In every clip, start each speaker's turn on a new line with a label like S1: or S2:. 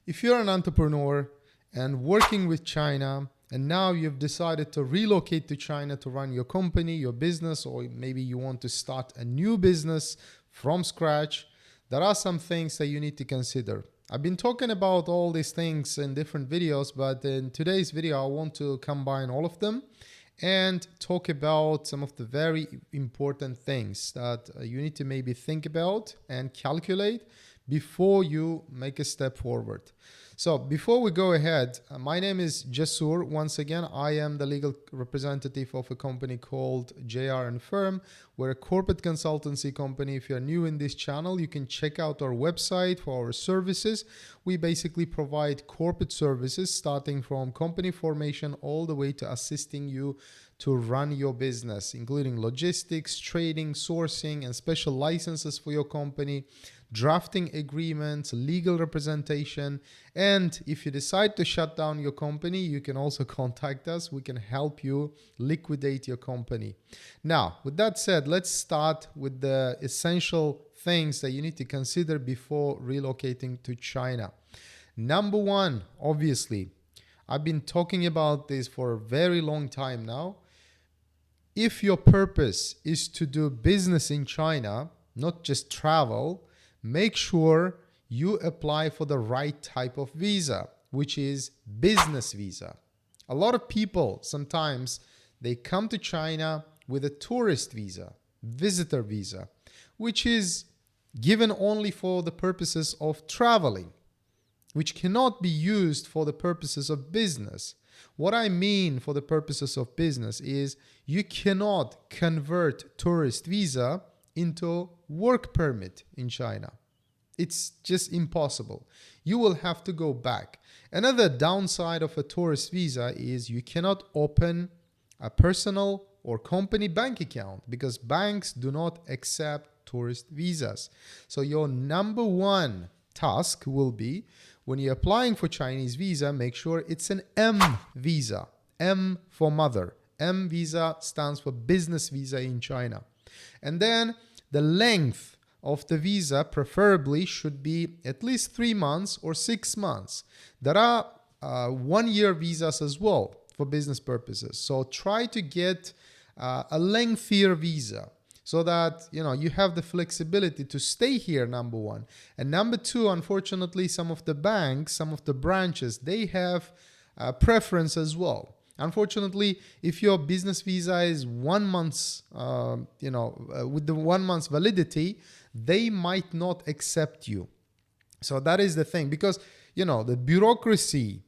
S1: If you're an entrepreneur and working with China, and now you've decided to relocate to China to run your company, your business, or maybe you want to start a new business from scratch, there are some things that you need to consider. I've been talking about all these things in different videos, but in today's video, I want to combine all of them and talk about some of the very important things that you need to maybe think about and calculate before you make a step forward. So before we go ahead, my name is Jasur. Once again, I am the legal representative of a company called JR & Firm. We're a corporate consultancy company. If you're new in this channel, you can check out our website for our services. We basically provide corporate services starting from company formation all the way to assisting you to run your business, including logistics, trading, sourcing, and special licenses for your company, drafting agreements, legal representation. And if you decide to shut down your company, you can also contact us. We can help you liquidate your company. Now, with that said, let's start with the essential things that you need to consider before relocating to China. Number one, obviously, I've been talking about this for a very long time now. If your purpose is to do business in China, not just travel, make sure you apply for the right type of visa, which is business visa. A lot of people sometimes they come to China with a tourist visa, visitor visa, which is given only for the purposes of traveling, which cannot be used for the purposes of business. What I mean for the purposes of business is you cannot convert tourist visa into work permit in China. It's just impossible. You will have to go back. Another downside of a tourist visa is you cannot open a personal or company bank account because banks do not accept tourist visas. So your number one task will be when you're applying for Chinese visa, make sure it's an M visa. M for mother. M visa stands for business visa in China. And then the length of the visa preferably should be at least 3 months or 6 months. There are 1-year visas as well for business purposes. So try to get a lengthier visa so that you have the flexibility to stay here, number one. And number two, unfortunately, some of the banks, some of the branches, they have preference as well. Unfortunately, if your business visa is 1 month, with the 1 month's validity, they might not accept you. So that is the thing, because the bureaucracy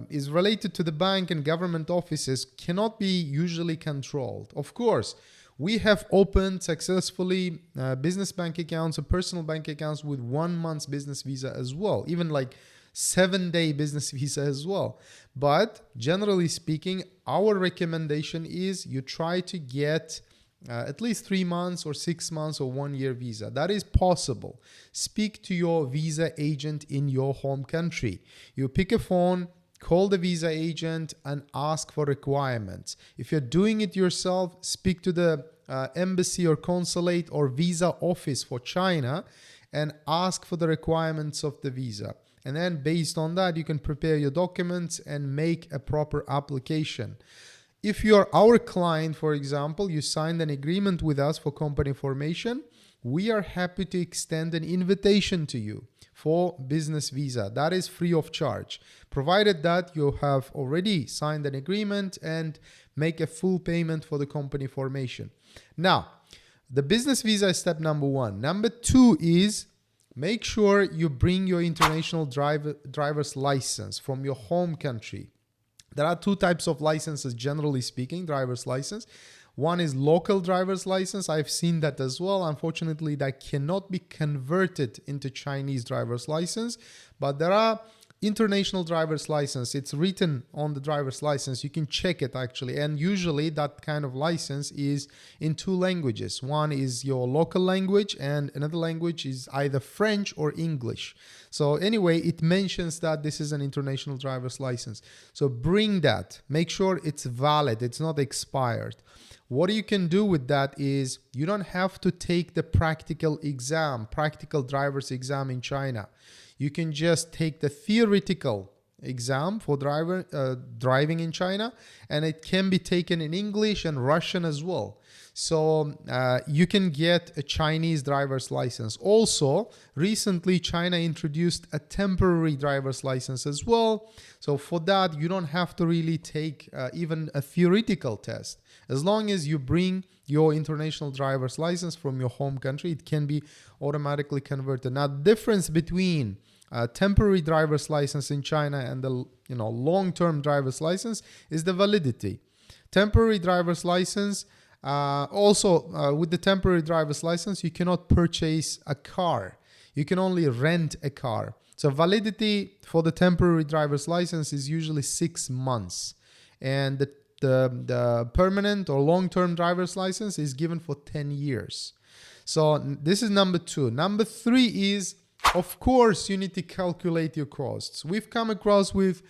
S1: is related to the bank and government offices cannot be usually controlled. Of course, we have opened successfully business bank accounts or personal bank accounts with 1 month's business visa as well, even like 7-day business visa as well. But generally speaking, our recommendation is you try to get at least 3 months or 6 months or 1-year visa. That is possible. Speak to your visa agent in your home country. You pick a phone, call the visa agent and ask for requirements. If you're doing it yourself, speak to the embassy or consulate or visa office for China and ask for the requirements of the visa. And then based on that, you can prepare your documents and make a proper application. If you're our client, for example, you signed an agreement with us for company formation, we are happy to extend an invitation to you for business visa. That is free of charge, provided that you have already signed an agreement and make a full payment for the company formation. Now, the business visa is step number one. Number two is make sure you bring your international driver's license from your home country. There are 2 types of licenses, generally speaking, driver's license. One is local driver's license. I've seen that as well. Unfortunately, that cannot be converted into Chinese driver's license, but there are international driver's license. It's written on the driver's license. You can check it actually. And usually that kind of license is in 2 languages. One is your local language and another language is either French or English. So anyway, it mentions that this is an international driver's license. So bring that. Make sure it's valid. It's not expired. What you can do with that is you don't have to take the practical driver's exam in China. You can just take the theoretical exam for driving in China, and it can be taken in English and Russian as well. So you can get a Chinese driver's license. Also, recently China introduced a temporary driver's license as well. So for that, you don't have to really take even a theoretical test. As long as you bring your international driver's license from your home country, it can be automatically converted. Now, the difference between temporary driver's license in China and the long-term driver's license is the validity. Temporary driver's license, with the temporary driver's license, you cannot purchase a car. You can only rent a car. So validity for the temporary driver's license is usually 6 months, and the permanent or long-term driver's license is given for 10 years. So this is number 2. Number 3 is, of course, you need to calculate your costs. We've come across with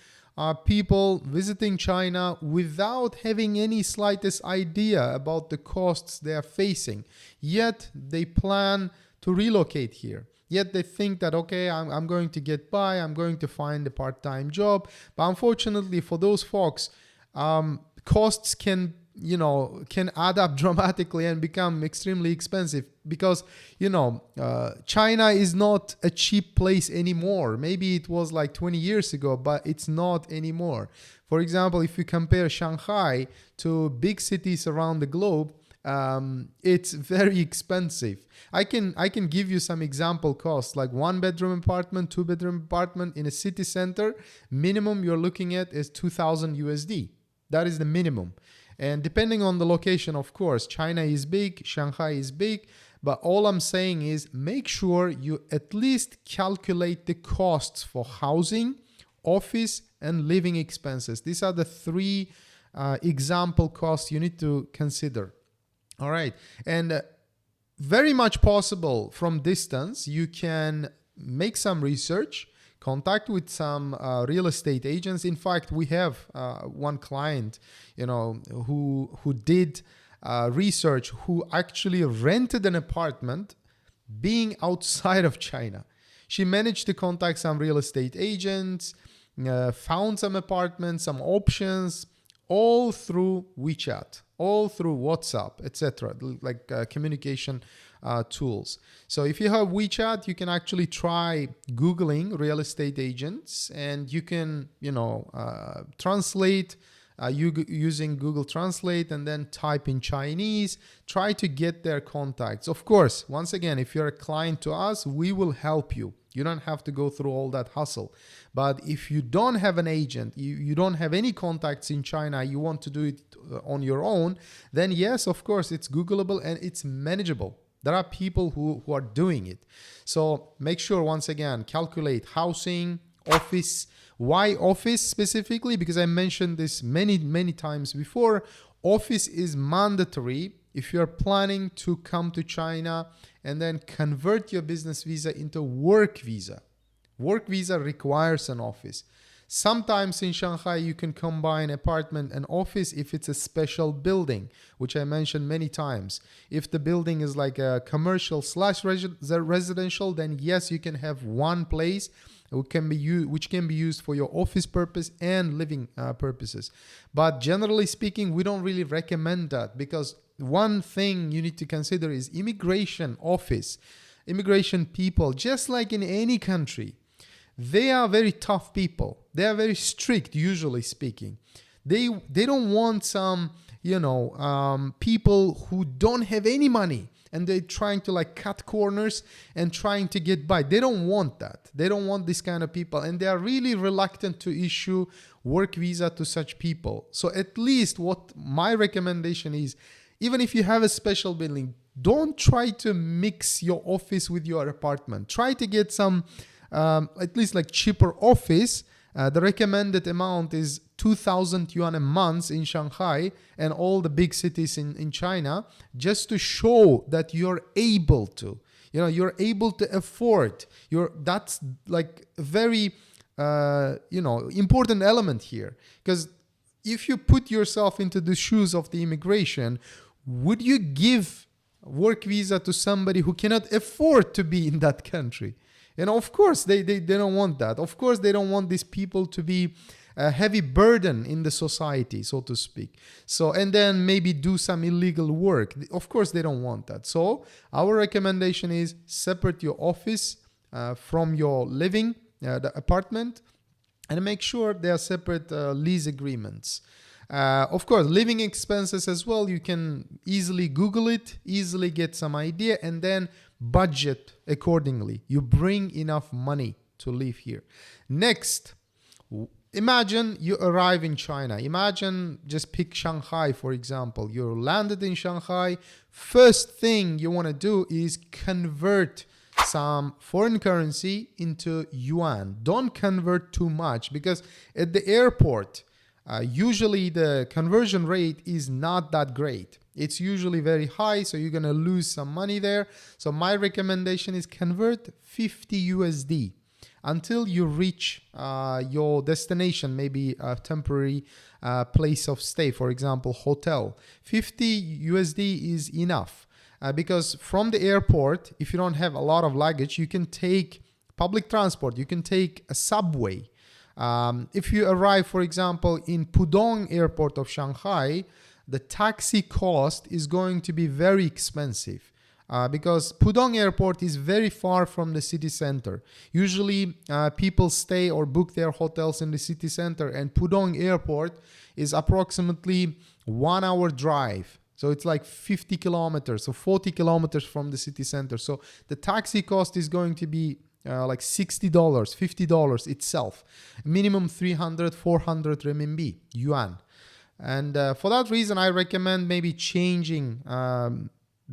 S1: people visiting China without having any slightest idea about the costs they are facing. Yet they plan to relocate here. Yet they think that, okay, I'm going to get by, I'm going to find a part-time job. But unfortunately for those folks, costs can add up dramatically and become extremely expensive because, China is not a cheap place anymore. Maybe it was like 20 years ago, but it's not anymore. For example, if you compare Shanghai to big cities around the globe, it's very expensive. I can give you some example costs, like 1-bedroom apartment, 2-bedroom apartment in a city center. Minimum you're looking at is 2,000 USD. That is the minimum. And depending on the location, of course, China is big, Shanghai is big, but all I'm saying is make sure you at least calculate the costs for housing, office, and living expenses. These are the 3 example costs you need to consider. All right. And very much possible from distance, you can make some research, contact with some real estate agents. In fact, we have one client, who did research, who actually rented an apartment being outside of China. She managed to contact some real estate agents, found some apartments, some options, all through WeChat, all through WhatsApp, etc., like communication tools. So if you have WeChat, you can actually try Googling real estate agents, and you can, translate using Google Translate, and then type in Chinese, try to get their contacts. Of course, once again, if you're a client to us, we will help you. You don't have to go through all that hustle. But if you don't have an agent, you don't have any contacts in China, you want to do it on your own, then yes, of course, it's Googleable and it's manageable. There are people who are doing it. So make sure, once again, calculate housing, office. Why office specifically? Because I mentioned this many, many times before. Office is mandatory if you're planning to come to China and then convert your business visa into work visa. Work visa requires an office. Sometimes in Shanghai, you can combine apartment and office if it's a special building, which I mentioned many times. If the building is like a commercial / residential, then yes, you can have one place which can be used for your office purpose and living purposes. But generally speaking, we don't really recommend that, because one thing you need to consider is immigration office, immigration people, just like in any country. They are very tough people. They are very strict, usually speaking. They don't want some, people who don't have any money and they're trying to cut corners and trying to get by. They don't want that. They don't want this kind of people, and they are really reluctant to issue work visa to such people. So at least what my recommendation is, even if you have a special building, don't try to mix your office with your apartment. Try to get some at least cheaper office. The recommended amount is 2,000 yuan a month in Shanghai and all the big cities in China, just to show that you're able to, you're able to afford. That's a very, important element here. Because if you put yourself into the shoes of the immigration, would you give work visa to somebody who cannot afford to be in that country? And of course, they don't want that. Of course, they don't want these people to be a heavy burden in the society, so to speak. So, and then maybe do some illegal work. Of course, they don't want that. So our recommendation is separate your office from your living, the apartment, and make sure they are separate lease agreements. Of course, living expenses as well, you can easily Google it, easily get some idea, and then budget accordingly. You bring enough money to live here. Next, imagine you arrive in China. Imagine, just pick Shanghai, for example. You landed in Shanghai. First thing you want to do is convert some foreign currency into yuan. Don't convert too much, because at the airport, usually the conversion rate is not that great. It's usually very high, so you're going to lose some money there. So my recommendation is convert 50 USD until you reach your destination, maybe a temporary place of stay, for example, hotel. 50 USD is enough because from the airport, if you don't have a lot of luggage, you can take public transport, you can take a subway. If you arrive, for example, in Pudong airport of Shanghai, the taxi cost is going to be very expensive. Because Pudong airport is very far from the city center. Usually people stay or book their hotels in the city center, and Pudong airport is approximately 1 hour drive. So it's like 50 kilometers, so 40 kilometers from the city center. So the taxi cost is going to be like $60, $50 itself. Minimum 300, 400 renminbi, yuan. And for that reason, I recommend maybe changing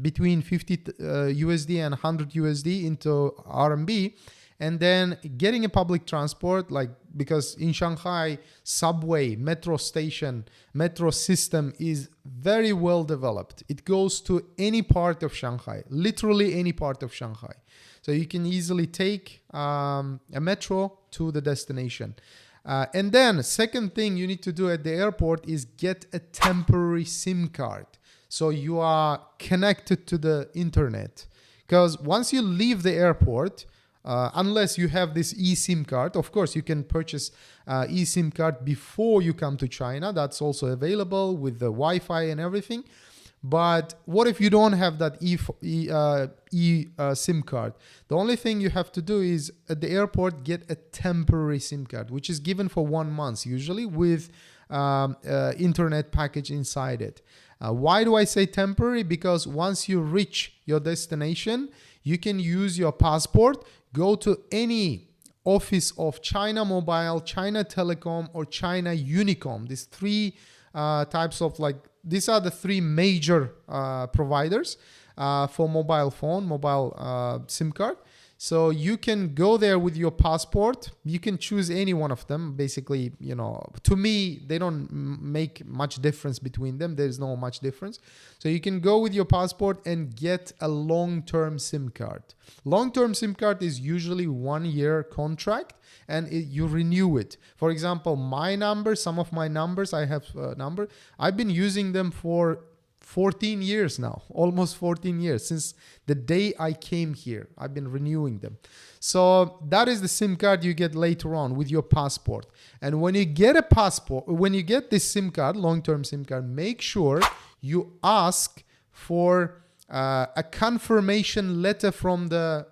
S1: between 50 USD and 100 USD into RMB, and then getting a public transport, like, because in Shanghai, subway, metro station, metro system is very well developed. It goes to any part of Shanghai, literally any part of Shanghai. So you can easily take a metro to the destination. And then second thing you need to do at the airport is get a temporary SIM card. So you are connected to the internet, because once you leave the airport, unless you have this eSIM card, of course you can purchase eSIM card before you come to China. That's also available with the Wi-Fi and everything. But what if you don't have that eSIM card? The only thing you have to do is at the airport get a temporary SIM card, which is given for 1 month usually with internet package inside it. Why do I say temporary? Because once you reach your destination, you can use your passport, go to any office of China Mobile, China Telecom, or China Unicom. These three types of, like, these are the three major providers for mobile phone, mobile SIM card. So you can go there with your passport. You can choose any one of them. Basically, you know, to me, they don't make much difference between them. There's no much difference. So you can go with your passport and get a long-term SIM card. Long-term SIM card is usually 1 year contract, and you renew it. For example, my number, some of my numbers, I have a number. I've been using them for 14 years now, almost 14 years. Since the day I came here, I've been renewing them. So that is the SIM card you get later on with your passport. And when you get a passport, when you get this SIM card, long-term SIM card, make sure you ask for a confirmation letter from the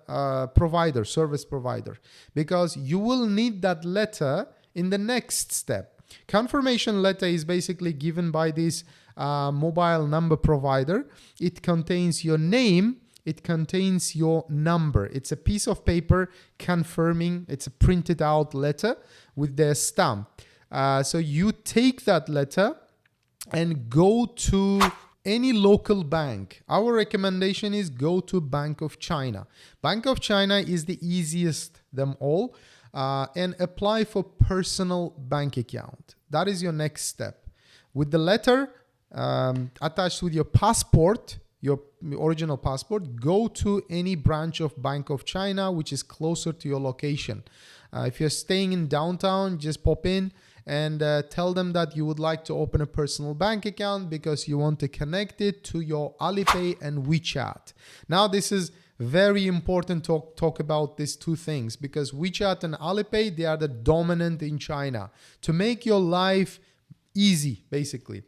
S1: provider, service provider, because you will need that letter in the next step. Confirmation letter is basically given by this mobile number provider. It contains your name, it contains your number. It's a piece of paper confirming, it's a printed out letter with their stamp. So you take that letter and go to any local bank. Our recommendation is go to Bank of China. Bank of China is the easiest them all, and apply for personal bank account. That is your next step. With the letter attached with your passport, your original passport, go to any branch of Bank of China which is closer to your location. If you're staying in downtown, just pop in and tell them that you would like to open a personal bank account because you want to connect it to your Alipay and WeChat. Now this is Very important to talk about these two things, because WeChat and Alipay, they are the dominant in China to make your life easy, basically.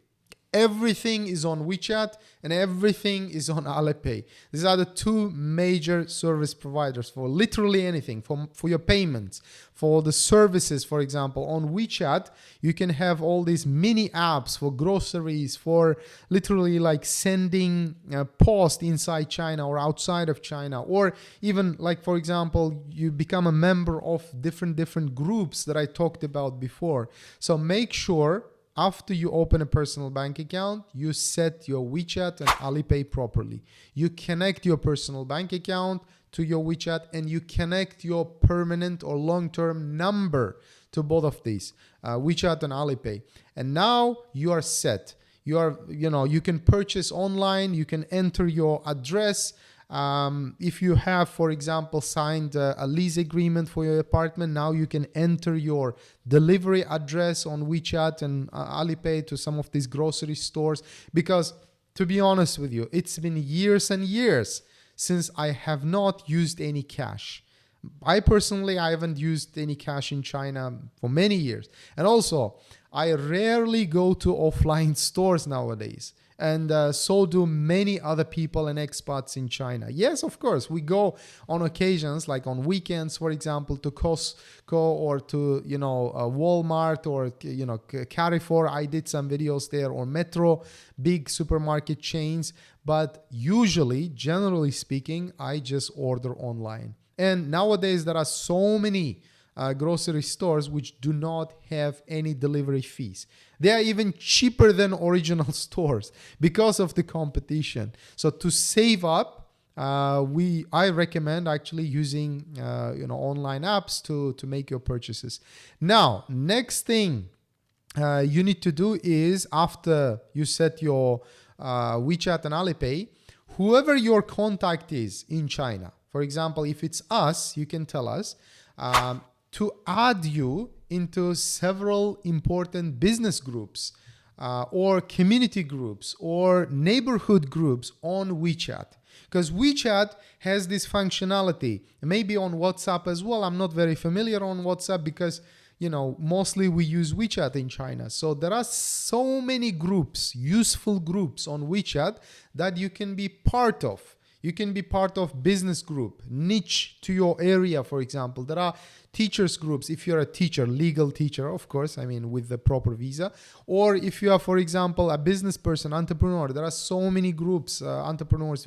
S1: Everything is on WeChat and everything is on Alipay. These are the two major service providers for literally anything, for your payments, for the services. For example, on WeChat, you can have all these mini apps for groceries, for literally like sending post inside China or outside of China, or even like, for example, you become a member of different groups that I talked about before. So make sure after you open a personal bank account, you set your WeChat and Alipay properly. You connect your personal bank account to your WeChat, and you connect your permanent or long-term number to both of these, WeChat and Alipay. And now you are set. You can purchase online. You can enter your address. If you have, for example, signed a lease agreement for your apartment, now you can enter your delivery address on WeChat and Alipay to some of these grocery stores. Because to be honest with you, it's been years and years since I have not used any cash. I personally haven't used any cash in China for many years. And also, I rarely go to offline stores nowadays. And so do many other people and expats in China. Yes, of course, we go on occasions, like on weekends, for example, to Costco or to, Walmart or, Carrefour. I did some videos there, or Metro, big supermarket chains. But usually, generally speaking, I just order online. And nowadays, there are so many grocery stores which do not have any delivery fees. They are even cheaper than original stores because of the competition. So to save up, I recommend actually using online apps to make your purchases. Now, next thing you need to do is, after you set your WeChat and Alipay, whoever your contact is in China, for example, if it's us, you can tell us to add you into several important business groups or community groups or neighborhood groups on WeChat. Because WeChat has this functionality, maybe on WhatsApp as well. I'm not very familiar on WhatsApp because, mostly we use WeChat in China. So there are so many groups, useful groups on WeChat that you can be part of. You can be part of business group, niche to your area, for example. There are teachers groups. If you're a teacher, legal teacher, of course, with the proper visa. Or if you are, for example, a business person, entrepreneur, there are so many groups, entrepreneurs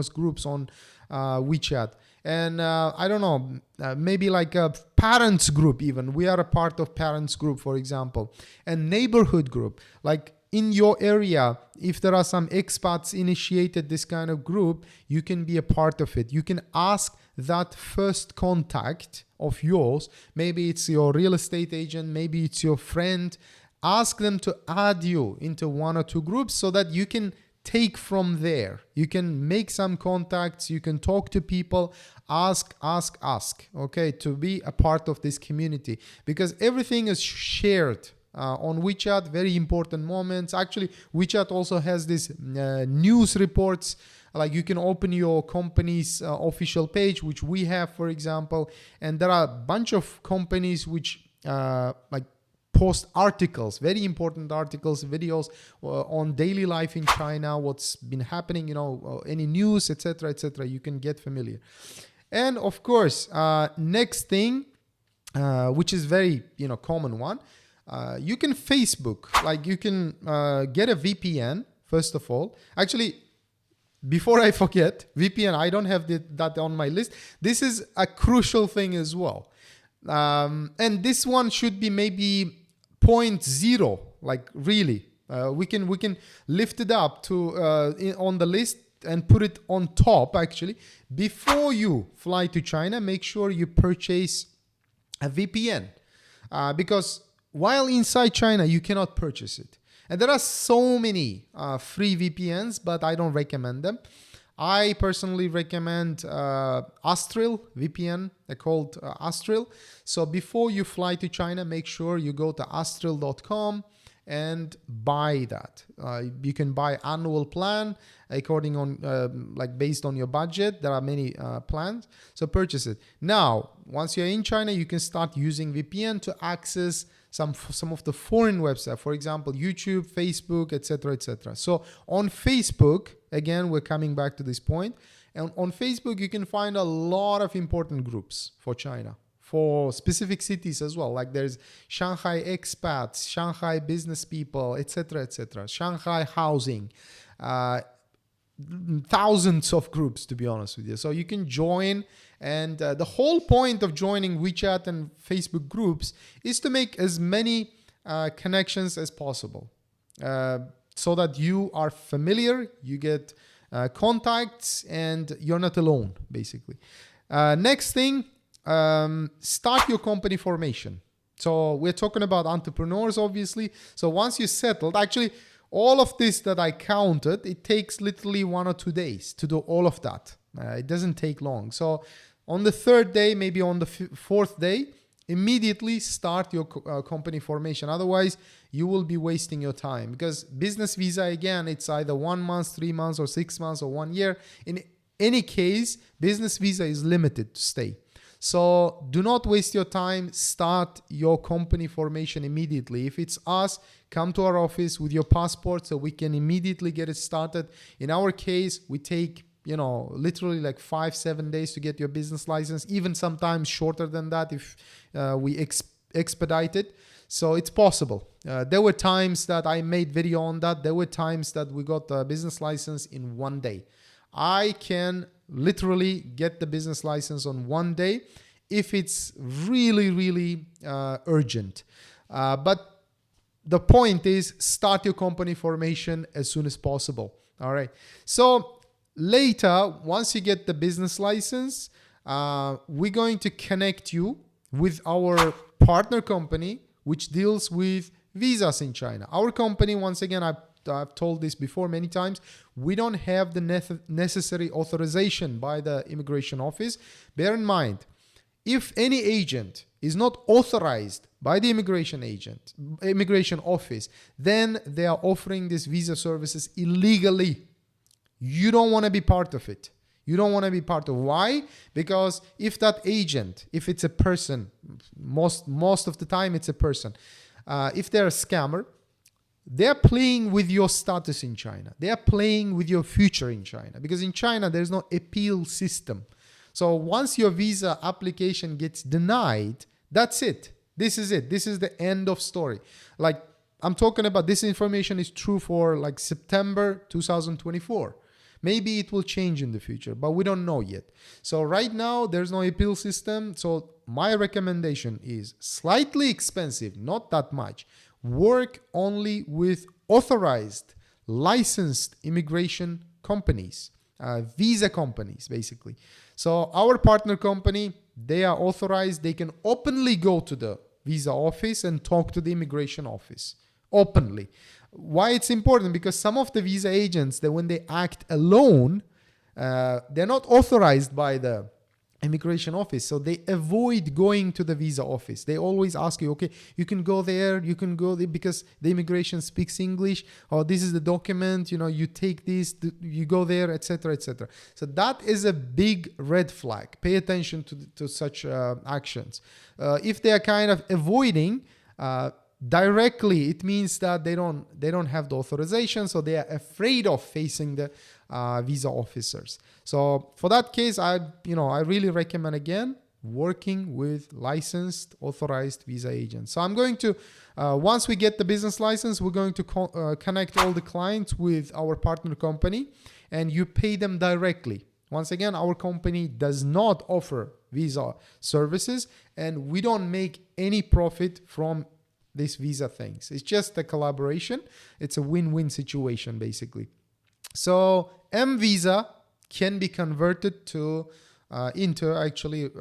S1: groups on WeChat. And I don't know, maybe like a parents group even. We are a part of parents group, for example. And neighborhood group, like in your area, if there are some expats initiated this kind of group, you can be a part of it. You can ask that first contact of yours. Maybe it's your real estate agent, maybe it's your friend. Ask them to add you into one or two groups so that you can take from there. You can make some contacts, you can talk to people, ask, okay, to be a part of this community, because everything is shared. On WeChat, very important moments. Actually, WeChat also has this news reports. Like you can open your company's official page, which we have, for example. And there are a bunch of companies which post articles, very important articles, videos on daily life in China, what's been happening, any news, etc., etc. You can get familiar. And of course, next thing, which is very common one. You can Facebook, like you can get a VPN, first of all. Actually, before I forget, VPN, I don't have that on my list. This is a crucial thing as well. And this one should be maybe 0.0, like really. We can lift it up to on the list and put it on top, actually. Before you fly to China, make sure you purchase a VPN because while inside China, you cannot purchase it. And there are so many free VPNs, but I don't recommend them. I personally recommend Astril VPN. They're called Astril. So before you fly to China, make sure you go to astril.com and buy that. You can buy annual plan according on like based on your budget. There are many plans, so purchase it. Now, once you're in China, you can start using VPN to access some of the foreign websites, for example, YouTube, Facebook, etc., etc. So on Facebook, again, we're coming back to this point. And on Facebook, you can find a lot of important groups for China, for specific cities as well. Like there's Shanghai expats, Shanghai business people, etc., etc. Shanghai housing, thousands of groups, to be honest with you. So you can join, and the whole point of joining WeChat and Facebook groups is to make as many connections as possible, so that you are familiar, you get contacts, and you're not alone, basically. Next thing, start your company formation. So we're talking about entrepreneurs, obviously. So once you settled, actually, all of this that I counted, it takes literally 1 or 2 days to do all of that. It doesn't take long. So on the 3rd day, maybe on the 4th day, immediately start your company formation. Otherwise, you will be wasting your time, because business visa, again, it's either 1 month, 3 months, or 6 months, or 1 year. In any case, business visa is limited to stay. So do not waste your time. Start your company formation immediately. If it's us, come to our office with your passport so we can immediately get it started. In our case, we take, literally like 5-7 days to get your business license, even sometimes shorter than that if we expedite it. So it's possible. There were times that I made video on that. There were times that we got a business license in 1 day. I can literally get the business license on 1 day if it's really, really urgent. But the point is, start your company formation as soon as possible. All right. So later, once you get the business license, we're going to connect you with our partner company, which deals with visas in China. Our company, once again, I've told this before many times, we don't have the necessary authorization by the immigration office. Bear in mind, if any agent is not authorized by the immigration office, then they are offering these visa services illegally. You don't want to be part of it. You don't want to be part of. Why? Because if that agent, if it's a person, most of the time it's a person, if they're a scammer, they're playing with your status in China. They are playing with your future in China, because in China, there's no appeal system. So once your visa application gets denied, that's it. This is it. This is the end of story. Like, I'm talking about, this information is true for like September 2024. Maybe it will change in the future, but we don't know yet. So right now, there's no appeal system. So my recommendation is slightly expensive, not that much. Work only with authorized, licensed immigration companies, visa companies, basically. So our partner company, they are authorized. They can openly go to the visa office and talk to the immigration office openly. Why it's important? Because some of the visa agents, that when they act alone, they're not authorized by the immigration office, so they avoid going to the visa office. They always ask you, okay, you can go there, because the immigration speaks English, or this is the document, you take this, you go there, etc., etc. So that is a big red flag. Pay attention to such actions. If they are kind of avoiding directly, it means that they don't have the authorization, so they are afraid of facing the visa officers. So for that case, I really recommend, again, working with licensed, authorized visa agents. So I'm going to, once we get the business license, we're going to connect all the clients with our partner company, and you pay them directly. Once again, our company does not offer visa services, and we don't make any profit from these visa things. It's just a collaboration. It's a win-win situation, basically. So M-Visa can be converted to into actually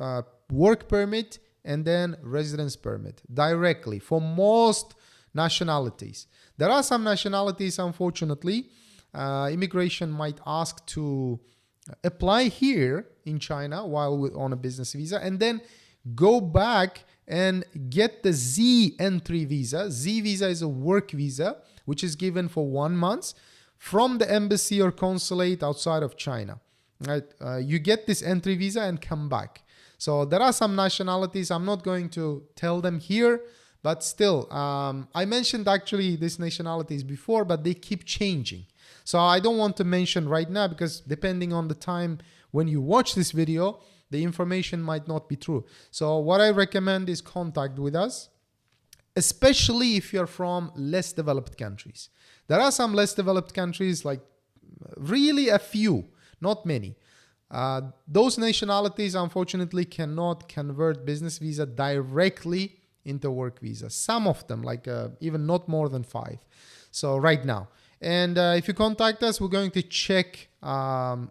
S1: work permit and then residence permit directly for most nationalities. There are some nationalities, unfortunately, immigration might ask to apply here in China while on a business visa, and then go back and get the Z entry visa. Z visa is a work visa, which is given for 1 month from the embassy or consulate outside of China. Right? You get this entry visa and come back. So there are some nationalities. I'm not going to tell them here, but still, I mentioned actually these nationalities before, but they keep changing. So I don't want to mention right now because depending on the time when you watch this video, the information might not be true. So what I recommend is contact with us, especially if you're from less developed countries. There are some less developed countries, like really a few, not many. Those nationalities, unfortunately, cannot convert business visa directly into work visa. Some of them, like even not more than 5. So right now. And if you contact us, we're going to check the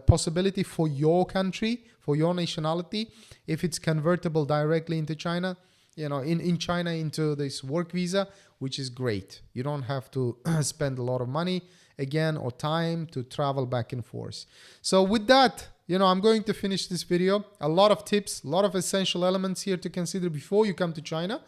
S1: possibility for your country, for your nationality, if it's convertible directly into China, in China into this work visa, which is great. You don't have to spend a lot of money again or time to travel back and forth. So with that, I'm going to finish this video. A lot of tips, a lot of essential elements here to consider before you come to China.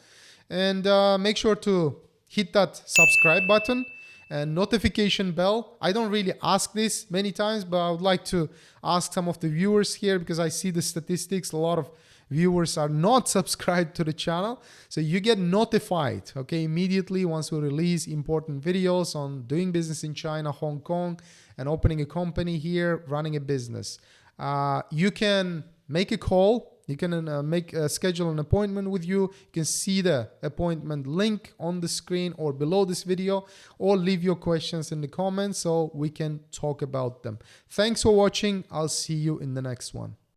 S1: And make sure to hit that subscribe button and notification bell. I don't really ask this many times, but I would like to ask some of the viewers here because I see the statistics. A lot of viewers are not subscribed to the channel. So you get notified, okay, immediately once we release important videos on doing business in China, Hong Kong, and opening a company here, running a business. You can make a call. You can schedule an appointment with you. You can see the appointment link on the screen or below this video, or leave your questions in the comments so we can talk about them. Thanks for watching. I'll see you in the next one.